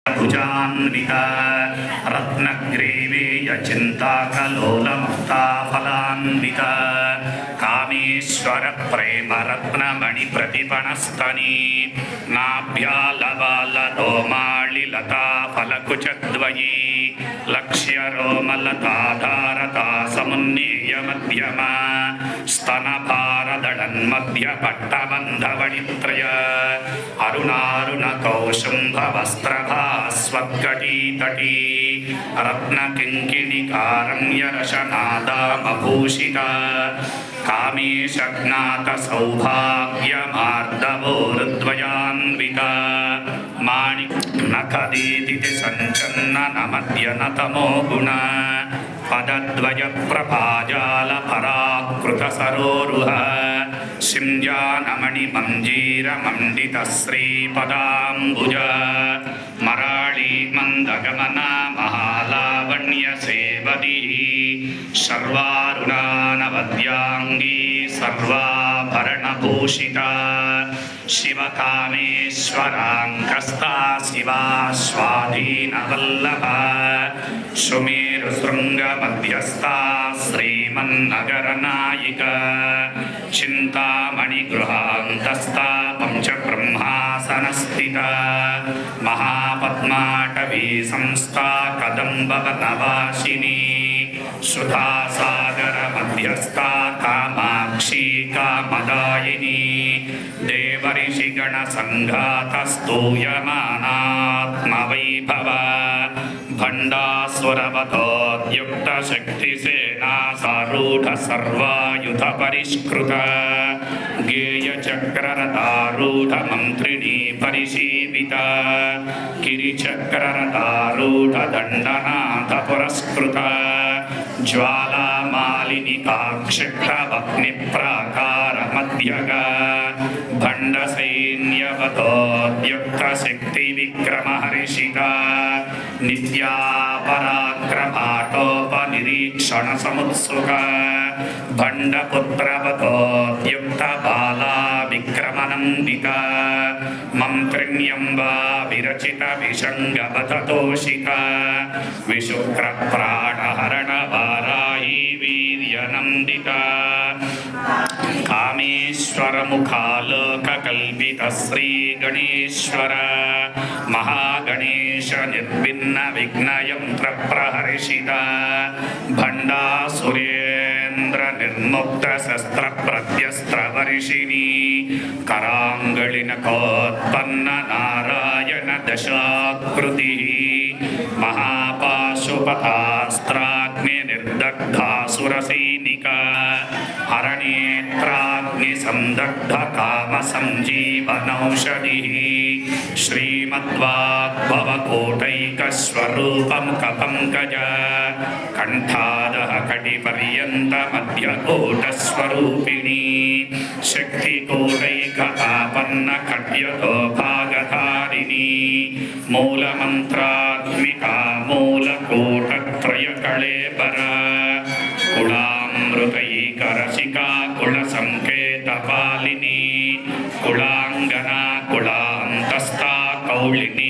भुजान्विता रत्नग्रीवेयचिन्ताकलोलमुक्ताफलान्विता कामेश्वरप्रेमरत्नमणिप्रतिपणस्तनी नाभ्यालबालदोमाळिलताफलकुचद्वयी लक्ष्यरोमलताधारता समुन्नीयमध्यमा स्तनभारदळन्मध्यपट्टबन्धवणित्रय अरुणारुणकौशुम्भवस्त्रभास्वद्गटीतटी रत्नकिङ्किणिकारम्यरशनादामभूषिता कामेशज्ञातसौभाग्यमार्दवोरुद्वयान्विता माणिनखदीदिति सञ्चन्ननमद्यनतमो गुण पदद्वयप्रभाजालपराकृतसरोरुह शिञ्जानमणिमञ्जीरमण्डितश्रीपदाम्बुज मराळी मन्दगमना महालावण्यसेवदी सर्वारुणानवद्याङ्गी सर्वाभरणभूषिता शिवकामेश्वराङ्कस्ता शिवा स्वाधीनवल्लभा सुमेरुशृङ्गमध्यस्था श्रीमन्नगरनायिका चिन्तामणिगृहान्तस्था पञ्चब्रह्मासनस्थिता महापद्माटवी संस्था कदम्बवनवासिनी सुधासागरमध्यस्था कामाक्षी कामदायिनी देवर्षिगणसङ्घातस्तूयमानात्मवैभव भण्डासुरवधोद्युक्तशक्तिसेनासारूढ सर्वायुधपरिष्कृत गेयचक्ररथारूढमन्त्रिणी परिशीविता गिरिचक्ररथारूढदण्डनाथपुरस्कृत ज्वालामालिनिकाक्षिप्तवह्निप्राकारमध्यग भण्डसैन्यवधोद्युक्तशक्तिविक्रमहर्षिता नित्यापराक्रमाटोपनिरीक्षणसमुत्सुक भण्डपुत्रवधोद्युक्तबाला विक्रमनन्दिता मन्त्रिण्यम्बा विरचितविषङ्गवधतोषिता विशुक्रप्राणहरणवाराही वीर्यनन्दिता कामेश्वरमुखालोककल्पितश्रीगणेश्वर महागणेश निर्भिन्नविघ्नयन्त्रप्रहर्षिता भण्डासुरेन्द्रनिर्मुक्तशस्त्रप्रत्यस्त्रवर्षिणी कराङ्गलिनकोत्पन्ननारायणदशाकृतिः महापाशुपतास्त्राग्निर्दग्धासुरसैनिका हरणेत्राग्निसन्दग्धकामसञ्जीवनौषधिः श्रीमद्वाग्भवकोटैकस्वरूपमुखपङ्कज कण्ठादः कटिपर्यन्तमध्यकोटस्वरूपिणी शक्तिकोटैकतापन्नखड्यतोभागधारिणी मूलमन्त्रात्मिका मूलकोटत्रयकळेबर कुलामृतैकरसिका कुलसङ्केतपालिनी कुलाङ्गना कुलान्तस्था कौलिनी